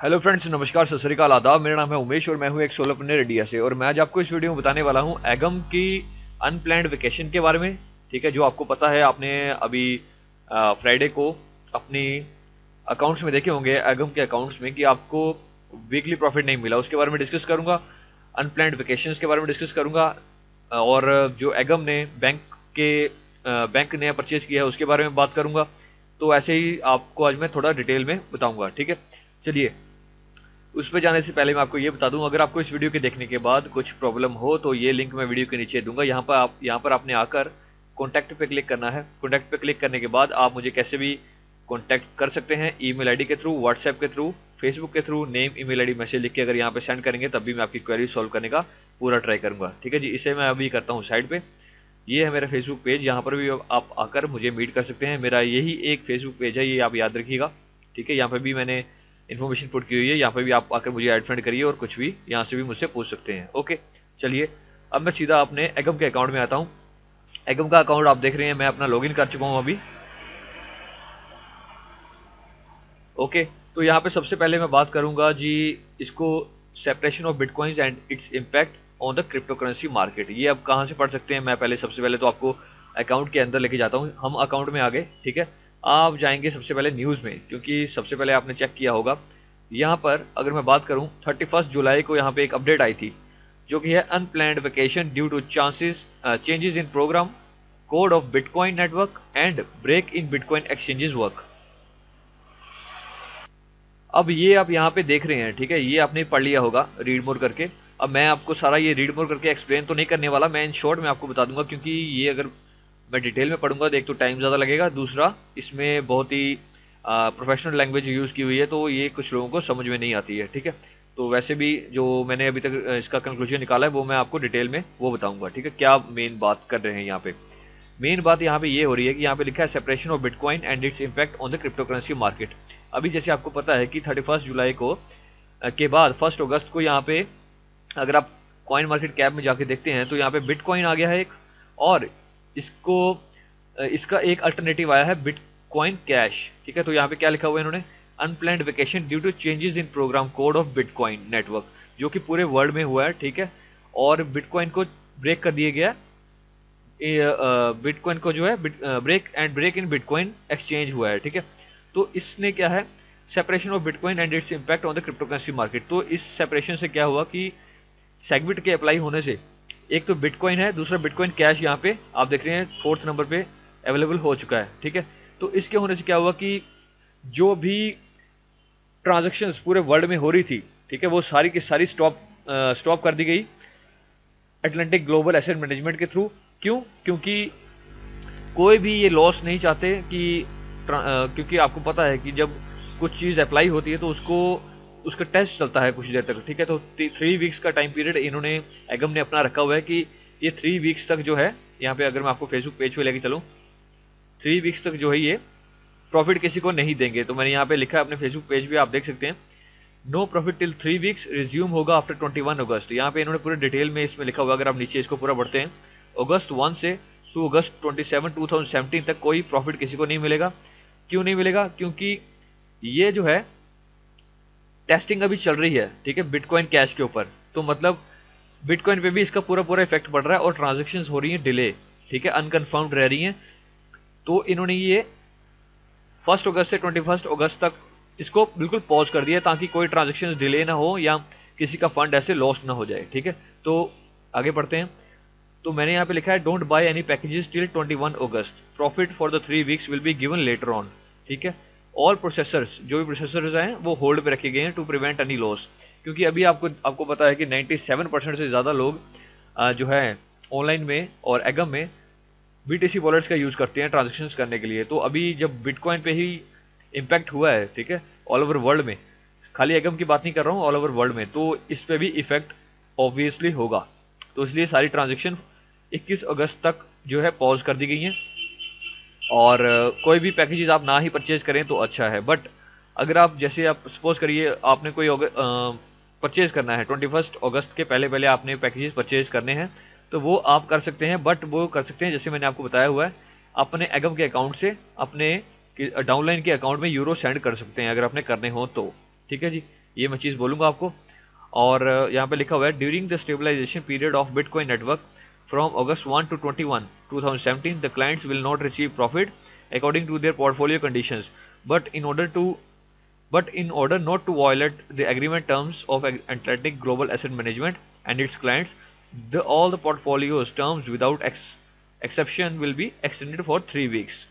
Hello friends, नमस्कार, सत श्री अकाल, आदाब। मेरा नाम है उमेश और मैं हूं एक सोलोप्रेन्योर इंडिया से। और मैं आज आपको इस वीडियो में बताने वाला हूं एगम की अनप्लैन्ड वेकेशन के बारे में। ठीक है, जो आपको पता है, आपने अभी फ्राइडे को अपनी अकाउंट्स में देखे होंगे, एगम के अकाउंट्स में, कि आपको वीकली प्रॉफिट नहीं मिला। उसके बारे में डिस्कस करूंगा। अनप्लैन्ड वेकेशंस के बारे में डिस्कस करूंगा। और जो एगम ने बैंक ने परचेज किया है उसके बारे में बात करूंगा। तो ऐसे ही आपको आज मैं थोड़ा डिटेल में बताऊंगा। ठीक है, चलिए। उस पर जाने से पहले मैं आपको ये बता दूं, अगर आपको इस वीडियो के देखने के बाद कुछ प्रॉब्लम हो तो ये लिंक मैं वीडियो के नीचे दूंगा। यहाँ पर आपने आकर कॉन्टैक्ट पे क्लिक करना है। कॉन्टैक्ट पे क्लिक करने के बाद आप मुझे कैसे भी कॉन्टैक्ट कर सकते हैं, ईमेल आईडी के थ्रू, व्हाट्सएप के थ्रू, फेसबुक के through, name, email ID message लिख के अगर यहाँ पे सेंड करेंगे तब भी मैं आपकी क्वेरी सॉल्व करने का पूरा ट्राई करूंगा। ठीक है जी, इसे मैं अभी करता हूँ साइड पे। ये है मेरा फेसबुक पेज, यहाँ पर भी आप आकर मुझे मीट कर सकते हैं। मेरा यही एक फेसबुक पेज है, ये आप याद रखिएगा। ठीक है, यहाँ पर भी मैंने इन्फॉर्मेशन पुट की हुई है। यहाँ पे भी आप आकर मुझे ऐड फ्रेंड करिए और कुछ भी यहाँ से भी मुझसे पूछ सकते हैं। ओके, चलिए। अब मैं सीधा अपने एगम के अकाउंट में आता हूँ। एगम का अकाउंट आप देख रहे हैं, मैं अपना लॉगिन कर चुका हूँ अभी। ओके, तो यहाँ पे सबसे पहले मैं बात करूंगा जी, इसको separation of bitcoins and its impact on the crypto currency market. ये अब कहाँ से पढ़ सकते हैं, मैं पहले सबसे पहले तो आपको अकाउंट के अंदर लेके जाता हूँ। हम अकाउंट में आ गए। ठीक है, आप जाएंगे सबसे पहले न्यूज़ में, क्योंकि सबसे पहले आपने चेक किया होगा। यहाँ पर अगर मैं बात करूँ, 31 जुलाई को यहाँ पे एक अपडेट आई थी, जो कि है unplanned vacation due to changes in program code of bitcoin network and break in bitcoin exchanges work. अब ये आप यहाँ पे देख रहे हैं। ठीक है, ये आपने पढ़ लिया होगा रीड मोर करके। अब मैं आपको सारा ये रीड मोर करके एक्सप्लेन तो नहीं करने वाला, मैं इन शॉर्ट में आपको बता दूंगा, क्योंकि ये अगर मैं डिटेल में पढ़ूंगा तो एक तो टाइम ज़्यादा लगेगा, दूसरा इसमें बहुत ही प्रोफेशनल लैंग्वेज यूज़ की हुई है, तो ये कुछ लोगों को समझ में नहीं आती है। ठीक है, तो वैसे भी जो मैंने अभी तक इसका कंक्लूजन निकाला है वो मैं आपको डिटेल में वो बताऊंगा। ठीक है, क्या मेन बात कर रहे हैं यहाँ पे। मेन बात यहाँ पे ये हो रही है कि यहाँ पे लिखा है separation of bitcoin and its impact on the crypto currency market. अभी जैसे आपको पता है कि 31 जुलाई को के बाद 1 अगस्त को यहाँ पे अगर आप कॉइन मार्केट कैप में जाके देखते हैं तो यहाँ पे बिटकॉइन आ गया है एक, और इसको इसका एक अल्टरनेटिव आया है बिटकॉइन कैश। ठीक है, तो यहाँ पे क्या लिखा हुआ है इन्होंने, unplanned vacation due to changes in program code of bitcoin network, जो कि पूरे वर्ल्ड में हुआ है। ठीक है, और बिटकॉइन को ब्रेक कर दिया गया। बिटकॉइन को जो है ब्रेक इन बिटकॉइन एक्सचेंज हुआ है। ठीक है, तो इसने क्या है, separation of bitcoin and its impact on the crypto currency market. तो इस सेपरेशन से क्या हुआ कि सेगविट के अप्लाई होने से एक तो बिटकॉइन है, दूसरा बिटकॉइन कैश यहाँ पे आप देख रहे हैं 4th नंबर पे अवेलेबल हो चुका है। ठीक है, तो इसके होने से क्या हुआ कि जो भी ट्रांजेक्शन्स पूरे वर्ल्ड में हो रही थी, ठीक है, वो सारी की सारी स्टॉप कर दी गई अटलांटिक ग्लोबल एसेट मैनेजमेंट के थ्रू। क्यों? क्योंकि कोई भी ये लॉस नहीं चाहते कि क्योंकि आपको पता है कि जब कुछ चीज़ अप्लाई होती है तो उसका टेस्ट चलता है कुछ देर तक। ठीक है, तो 3 वीक्स का टाइम पीरियड इन्होंने एगम ने अपना रखा हुआ है कि ये 3 वीक्स तक जो है, यहाँ पे अगर मैं आपको फेसबुक पेज पे लेके चलूँ, 3 वीक्स तक जो है ये प्रॉफिट किसी को नहीं देंगे। तो मैंने यहाँ पे लिखा है अपने फेसबुक पेज पे, आप देख सकते हैं, no profit till 3 weeks, resume होगा आफ्टर 21 अगस्त। यहाँ पे इन्होंने पूरे डिटेल में इसमें लिखा हुआ, अगर आप नीचे इसको पूरा पढ़ते हैं, अगस्त 1 से टू अगस्त 27 2017 तक कोई प्रॉफिट किसी को नहीं मिलेगा। क्यों नहीं मिलेगा? क्योंकि ये जो है टेस्टिंग अभी चल रही है। ठीक है, बिटकॉइन कैश के ऊपर, तो मतलब बिटकॉइन पे भी इसका पूरा पूरा इफेक्ट पड़ रहा है और ट्रांजेक्शन्स हो रही हैं डिले। ठीक है, अनकन्फर्म्ड रह रही हैं। तो इन्होंने ये 1 अगस्त से 21 अगस्त तक इसको बिल्कुल पॉज कर दिया, ताकि कोई ट्रांजेक्शन डिले ना हो या किसी का फंड ऐसे लॉस्ट ना हो जाए। ठीक है, तो आगे बढ़ते हैं। तो मैंने यहाँ पे लिखा है, don't by any packages till 21 August, profit for the 3 weeks will be given later on. ठीक है, ऑल प्रोसेसर्स, जो भी प्रोसेसर्स हैं वो होल्ड पे रखे गए हैं टू प्रिवेंट एनी लॉस। क्योंकि अभी आपको पता है कि 97% से ज़्यादा लोग जो है ऑनलाइन में और एगम में BTC वॉलेट्स का यूज़ करते हैं ट्रांजेक्शन्स करने के लिए। तो अभी जब बिटकॉइन पे ही इम्पैक्ट हुआ है, ठीक है, ऑल ओवर वर्ल्ड में, खाली एगम की बात नहीं कर रहा हूँ, ऑल ओवर वर्ल्ड में, तो इस पे भी इफेक्ट ऑब्वियसली होगा। तो इसलिए सारी ट्रांजेक्शन 21 अगस्त तक जो है पॉज कर दी गई हैं, और कोई भी पैकेजेस आप ना ही परचेज करें तो अच्छा है। बट अगर आप जैसे आप सपोज करिए आपने कोई परचेज करना है 21 अगस्त के पहले पहले आपने पैकेजेस परचेज करने हैं, तो वो आप कर सकते हैं। बट वो कर सकते हैं जैसे मैंने आपको बताया हुआ है, अपने एगम के अकाउंट से अपने डाउनलाइन के अकाउंट में यूरो सेंड कर सकते हैं अगर आपने करने हो तो। ठीक है जी, ये मैं चीज़ बोलूँगा आपको। और यहाँ पे लिखा हुआ है during the stabilisation period of bitcoin network from August 1 to 21 2017 the clients will not receive profit according to their portfolio conditions but in order to but in order not to violate the agreement terms of Atlantic Global Asset Management and its clients, all the portfolio's terms without exception will be extended for 3 weeks.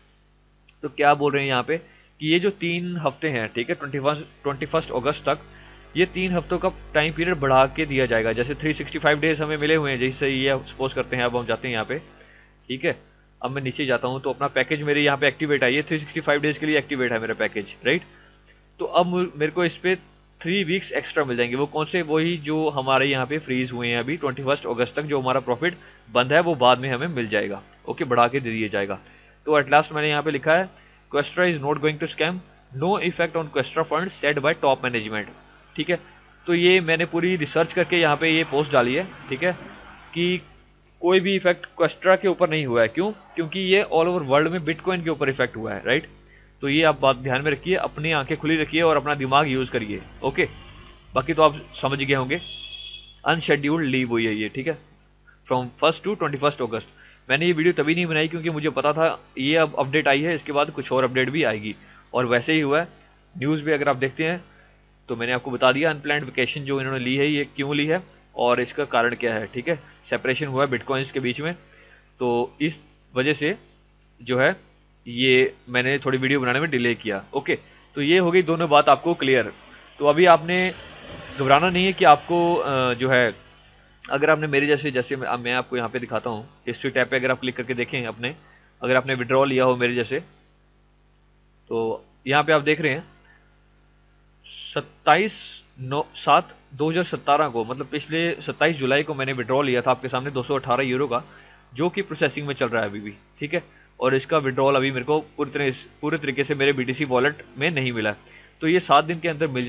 तो क्या बोल रहे हैं यहाँ पे कि ये जो 3 हफ्ते हैं, ठीक है, 21 अगस्त तक, ये 3 हफ्तों का टाइम पीरियड बढ़ा के दिया जाएगा। जैसे 365 डेज हमें मिले हुए हैं, जैसे ये सपोज करते हैं, अब हम जाते हैं यहाँ पे, ठीक है, अब मैं नीचे जाता हूँ तो अपना पैकेज मेरे यहाँ पे एक्टिवेट है, ये 365 डेज के लिए एक्टिवेट है मेरा पैकेज, राइट। तो अब मेरे को इस पे 3 वीक्स एक्स्ट्रा मिल जाएंगे। वो कौन से? वही जो हमारे यहाँ पे फ्रीज हुए हैं अभी 21 अगस्त तक, जो हमारा प्रॉफिट बंद है वो बाद में हमें मिल जाएगा, ओके, बढ़ा के दे दिया जाएगा। तो एट लास्ट मैंने यहाँ पे लिखा है Questra is not going to scam, no effect on Questra fund set by top management, ठीक है। तो ये मैंने पूरी रिसर्च करके यहाँ पे ये पोस्ट डाली है, ठीक है, कि कोई भी इफेक्ट क्वेस्ट्रा के ऊपर नहीं हुआ है। क्यों? क्योंकि ये ऑल ओवर वर्ल्ड में बिटकॉइन के ऊपर इफेक्ट हुआ है, राइट। तो ये आप बात ध्यान में रखिए, अपनी आंखें खुली रखिए और अपना दिमाग यूज करिए, ओके। बाकी तो आप समझ गए होंगे, अनशेड्यूल्ड लीव हुई है ये, ठीक है, फ्रॉम 1 to 21 अगस्त। मैंने ये वीडियो तभी नहीं बनाई क्योंकि मुझे पता था ये अब अपडेट आई है, इसके बाद कुछ और अपडेट भी आएगी, और वैसे ही हुआ है। न्यूज़ भी अगर आप देखते हैं तो मैंने आपको बता दिया अनप्लान्ड वेकेशन जो इन्होंने ली है ये क्यों ली है और इसका कारण क्या है, ठीक है। सेपरेशन हुआ है बिटकॉइंस के बीच में, तो इस वजह से जो है ये मैंने थोड़ी वीडियो बनाने में डिले किया, ओके। तो ये हो गई दोनों बात आपको क्लियर। तो अभी आपने घबराना नहीं है कि आपको जो है, अगर आपने मेरे जैसे मैं आपको यहाँ पे दिखाता हूँ, हिस्ट्री टैब पे अगर आप क्लिक करके देखें अपने, अगर आपने विड्रॉ लिया हो मेरे जैसे, तो यहाँ पे आप देख रहे हैं 27/7/2017 को, मतलब पिछले 27 जुलाई को मैंने विड्रॉ लिया था आपके सामने 218 यूरो का, जो कि प्रोसेसिंग में चल रहा है अभी भी, ठीक है। और इसका विड्रॉल अभी मेरे को पूरे तरीके से मेरे BTC वॉलेट में नहीं मिला है। तो ये 7 दिन के अंदर मिल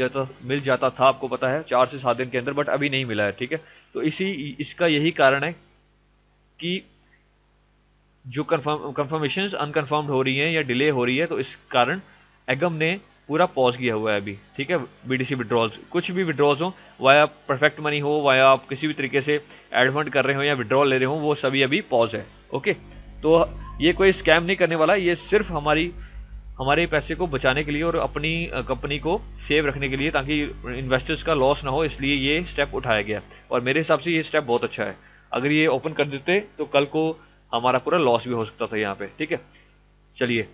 जाता था, आपको पता है, 4 से 7 दिन के अंदर, बट अभी नहीं मिला है, ठीक है। तो इसका यही कारण है कि जो कंफर्मेशंस अनकन्फर्म्ड हो रही हैं या डिले हो रही है, तो इस कारण एगम ने पूरा पॉज किया हुआ है अभी, ठीक है। BTC विड्रॉल्स, कुछ भी विड्रॉल्स हो, वाया परफेक्ट मनी हो, वाया आप किसी भी तरीके से एडफंड कर रहे हो या विड्रॉल ले रहे हो, वो सभी अभी पॉज है, ओके। तो ये कोई स्कैम नहीं करने वाला, ये सिर्फ हमारे पैसे को बचाने के लिए और अपनी कंपनी को सेव रखने के लिए, ताकि इन्वेस्टर्स का लॉस ना हो, इसलिए ये स्टेप उठाया गया। और मेरे हिसाब से ये स्टेप बहुत अच्छा है। अगर ये ओपन कर देते तो कल को हमारा पूरा लॉस भी हो सकता था यहाँ पे, ठीक है। चलिए,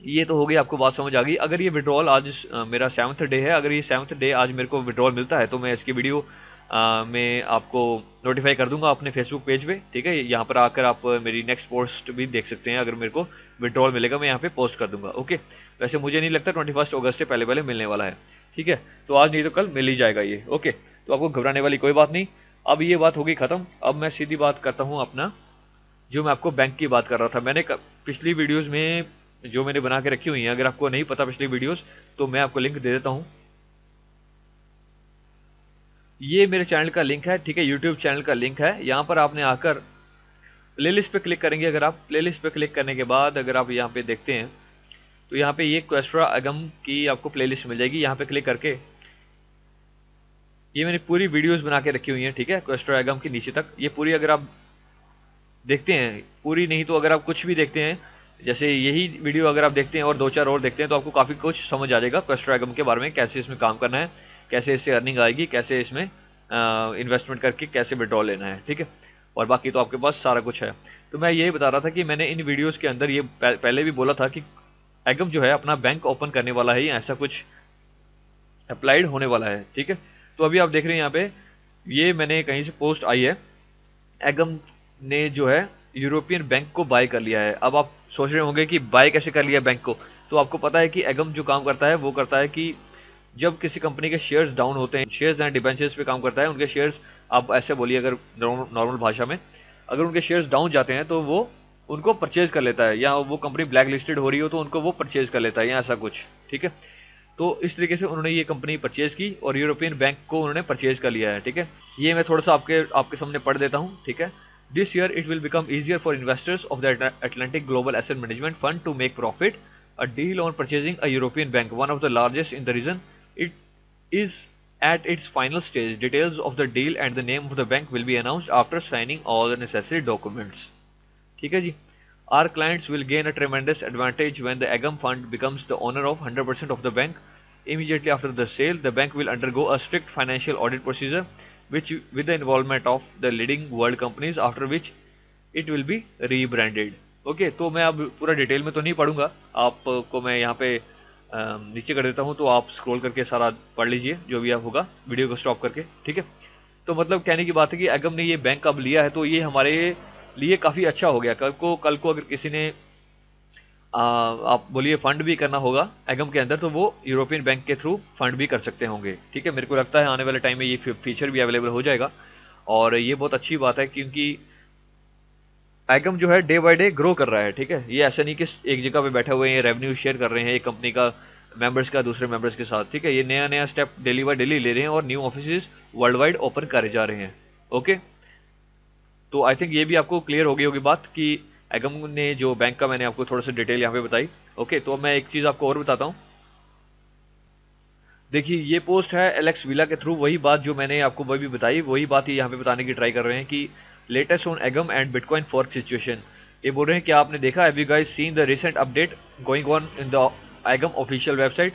ये तो हो गई, आपको बात समझ आ गई। अगर ये विड्रॉल आज मेरा 7th डे है, अगर ये 7th डे आज मेरे को विड्रॉल मिलता है तो मैं इसकी वीडियो मैं आपको नोटिफाई कर दूंगा अपने फेसबुक पेज पे, ठीक है। यहाँ पर आकर आप मेरी नेक्स्ट पोस्ट भी देख सकते हैं। अगर मेरे को विड्रॉल मिलेगा मैं यहाँ पे पोस्ट कर दूंगा, ओके। वैसे मुझे नहीं लगता 21 अगस्त से पहले पहले मिलने वाला है, ठीक है। तो आज नहीं तो कल मिल ही जाएगा ये, ओके। तो आपको घबराने वाली कोई बात नहीं। अब ये बात होगी खत्म। अब मैं सीधी बात करता हूँ अपना, जो मैं आपको बैंक की बात कर रहा था। मैंने पिछली वीडियोस में जो मैंने बना के रखी हुई है, अगर आपको नहीं पता पिछली वीडियोस, तो मैं आपको लिंक दे देता हूँ। ये मेरे चैनल का लिंक है, ठीक है, यूट्यूब चैनल का लिंक है। यहाँ पर आपने आकर प्लेलिस्ट पे क्लिक करेंगे। अगर आप प्लेलिस्ट पे क्लिक करने के बाद अगर आप यहाँ पे देखते हैं तो यहाँ पे ये क्वेस्ट्रा एगम की आपको प्लेलिस्ट मिल जाएगी। यहाँ पे क्लिक करके ये मैंने पूरी वीडियोस बना के रखी हुई हैं, ठीक है, क्वेस्ट्रा एगम की नीचे तक। ये पूरी अगर आप देखते हैं, पूरी नहीं तो अगर आप कुछ भी देखते हैं, जैसे यही वीडियो अगर आप देखते हैं और 2-4 और देखते हैं, तो आपको काफ़ी कुछ समझ आ जाएगा क्वेस्ट्रा एगम के बारे में, कैसे इसमें काम करना है, कैसे इससे अर्निंग आएगी, कैसे इसमें इन्वेस्टमेंट करके कैसे विड्रॉ लेना है, ठीक है। और बाकी तो आपके पास सारा कुछ है। तो मैं यही बता रहा था कि मैंने इन वीडियोस के अंदर ये पहले भी बोला था कि एगम जो है अपना बैंक ओपन करने वाला है, ऐसा कुछ अप्लाइड होने वाला है, ठीक है। तो अभी आप देख रहे हैं यहाँ पे, ये मैंने कहीं से पोस्ट आई है, एगम ने जो है यूरोपियन बैंक को बाय कर लिया है। अब आप सोच रहे होंगे कि बाय कैसे कर लिया बैंक को। तो आपको पता है कि एगम जो काम करता है वो करता है कि जब किसी कंपनी के शेयर्स डाउन होते हैं, शेयर्स एंड डिबेंचर्स पे काम करता है, उनके शेयर्स, आप ऐसे बोलिए अगर नॉर्मल भाषा में, अगर उनके शेयर्स डाउन जाते हैं तो वो उनको परचेज कर लेता है, या वो कंपनी ब्लैक लिस्टेड हो रही हो तो उनको वो परचेज कर लेता है, या ऐसा कुछ, ठीक है। तो इस तरीके से उन्होंने ये कंपनी परचेज की और यूरोपियन बैंक को उन्होंने परचेज कर लिया है, ठीक है। ये मैं थोड़ा सा आपके सामने पढ़ देता हूँ, ठीक है। This year it will become easier for investors of the Atlantic Global Asset Management Fund to make profit. A deal on purchasing a European bank, one of the largest in the region. It is At its final stage, details of the deal and the name of the bank will be announced after signing all the necessary documents. ठीक है जी. Our clients will gain a tremendous advantage when the Agam fund becomes the owner of 100% of the bank. Immediately after the sale, the bank will undergo a strict financial audit procedure, which with the involvement of the leading world companies, after which it will be rebranded. Okay, तो मैं अब पूरा detail में तो नहीं पढ़ूंगा, आपको मैं यहाँ पे नीचे कर देता हूँ, तो आप स्क्रॉल करके सारा पढ़ लीजिए जो भी आप होगा वीडियो को स्टॉप करके. ठीक है. तो मतलब कहने की बात है कि एगम ने ये बैंक अब लिया है तो ये हमारे लिए काफ़ी अच्छा हो गया. कल को अगर किसी ने आप बोलिए फंड भी करना होगा एगम के अंदर, तो वो यूरोपियन बैंक के थ्रू फंड भी कर सकते होंगे. ठीक है. मेरे को लगता है आने वाले टाइम में ये फीचर भी अवेलेबल हो जाएगा और ये बहुत अच्छी बात है क्योंकि एगम जो है डे बाय डे ग्रो कर रहा है. ठीक है. ये ऐसा नहीं कि एक जगह पे बैठे हुए हैं, रेवेन्यू शेयर कर रहे हैं एक कंपनी का मेंबर्स का दूसरे मेंबर्स के साथ. ठीक है. ये नया नया स्टेप डेली बाय डेली ले रहे हैं और new office world wide open करे जा रहे हैं. ओके. तो आई थिंक ये भी आपको क्लियर हो गई होगी बात कि एगम ने जो बैंक का मैंने आपको थोड़ा सा डिटेल यहाँ पे बताई. ओके. तो मैं एक चीज़ आपको और बताता हूँ. देखिए ये पोस्ट है एलेक्स विला के थ्रू, वही बात जो मैंने आपको वही बताई, वही बात ये यहाँ पे बताने की ट्राई कर रहे हैं कि latest on Agam and bitcoin fork situation. ये बोल रहे हैं कि आपने देखा, have you guys seen the recent update going on in the Agam official website.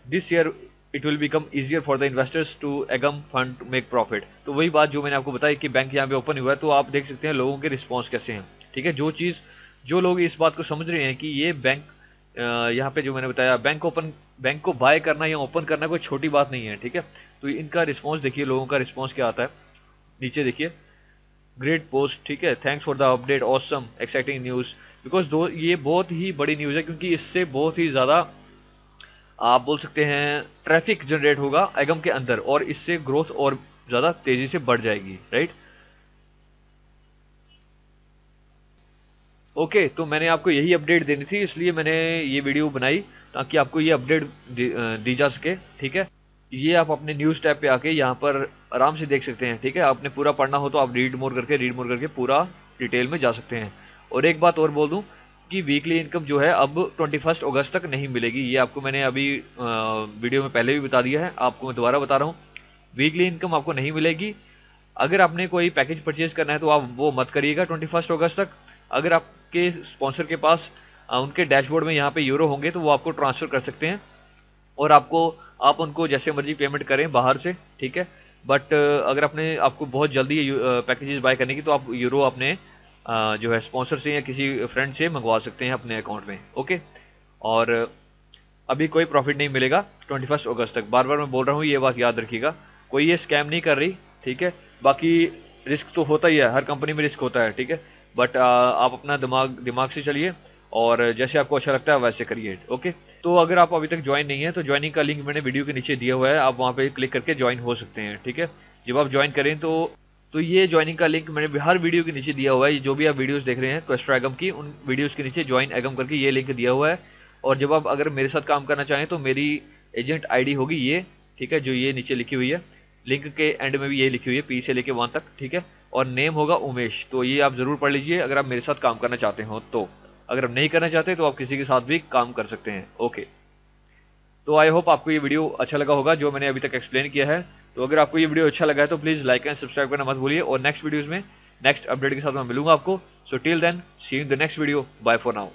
This year it will become easier for the investors to Agam fund to make profit. तो वही बात जो मैंने आपको बताई कि बैंक यहाँ पे ओपन हुआ है, तो आप देख सकते हैं लोगों के रिस्पॉन्स कैसे हैं. ठीक है. जो लोग इस बात को समझ रहे हैं कि ये बैंक यहाँ पे जो मैंने बताया बैंक को बाय करना या ओपन करना कोई छोटी बात नहीं है. ठीक है. तो इनका रिस्पॉन्स देखिए, लोगों का रिस्पॉन्स क्या आता है. नीचे देखिए, ग्रेट पोस्ट. ठीक है. Thanks for the update, awesome, exciting news. Because दो ये बहुत ही बड़ी न्यूज़ है क्योंकि इससे बहुत ही ज़्यादा आप बोल सकते हैं ट्रैफिक जनरेट होगा एगम के अंदर और इससे ग्रोथ और ज़्यादा तेज़ी से बढ़ जाएगी. राइट. ओके. तो मैंने आपको यही अपडेट देनी थी, इसलिए मैंने ये वीडियो बनाई ताकि आपको ये अपडेट दी जा सके. ठीक है. ये आप अपने न्यूज़ टैब पे आके यहाँ पर आराम से देख सकते हैं. ठीक है. आपने पूरा पढ़ना हो तो आप रीड मोर करके पूरा डिटेल में जा सकते हैं. और एक बात और बोल दूं कि वीकली इनकम जो है अब 21 अगस्त तक नहीं मिलेगी. ये आपको मैंने अभी वीडियो में पहले भी बता दिया है, आपको मैं दोबारा बता रहा हूँ. वीकली इनकम आपको नहीं मिलेगी. अगर आपने कोई पैकेज परचेज करना है तो आप वो मत करिएगा 21 अगस्त तक. अगर आपके स्पॉन्सर के पास उनके डैशबोर्ड में यहाँ पे यूरो होंगे तो वो आपको ट्रांसफ़र कर सकते हैं और आप उनको जैसे मर्जी पेमेंट करें बाहर से. ठीक है. बट अगर आपको बहुत जल्दी पैकेजेस बाय करने की तो आप यूरो अपने जो है स्पॉन्सर से या किसी फ्रेंड से मंगवा सकते हैं अपने अकाउंट में. ओके. और अभी कोई प्रॉफिट नहीं मिलेगा 21 अगस्त तक. बार बार मैं बोल रहा हूँ, ये बात याद रखिएगा. कोई ये स्कैम नहीं कर रही. ठीक है. बाकी रिस्क तो होता ही है, हर कंपनी में रिस्क होता है. ठीक है. बट आप अपना दिमाग से चलिए और जैसे आपको अच्छा लगता है वैसे करिए. ओके. तो अगर आप अभी तक ज्वाइन नहीं है तो ज्वाइनिंग का लिंक मैंने वीडियो के नीचे दिया हुआ है, आप वहाँ पे क्लिक करके ज्वाइन हो सकते हैं. ठीक है. जब आप ज्वाइन करें तो ये ज्वाइनिंग का लिंक मैंने हर वीडियो के नीचे दिया हुआ है. जो भी आप वीडियोस देख रहे हैं क्वेस्ट्रा एगम की, उन वीडियोस के नीचे ज्वाइन एगम करके ये लिंक दिया हुआ है. और जब आप अगर मेरे साथ काम करना चाहें तो मेरी एजेंट आईडी होगी ये. ठीक है. जो ये नीचे लिखी हुई है, लिंक के एंड में भी ये लिखी हुई है, पी से लेके 1 तक. ठीक है. और नेम होगा उमेश. तो ये आप ज़रूर पढ़ लीजिए अगर आप मेरे साथ काम करना चाहते हो तो. अगर आप नहीं करना चाहते तो आप किसी के साथ भी काम कर सकते हैं. ओके. तो आई होप आपको ये वीडियो अच्छा लगा होगा जो मैंने अभी तक एक्सप्लेन किया है. तो अगर आपको ये वीडियो अच्छा लगा है तो प्लीज़ लाइक एंड सब्सक्राइब करना मत भूलिए और नेक्स्ट वीडियोज़ में नेक्स्ट अपडेट के साथ मैं मिलूंगा आपको. So till then see you in the next video. Bye for now.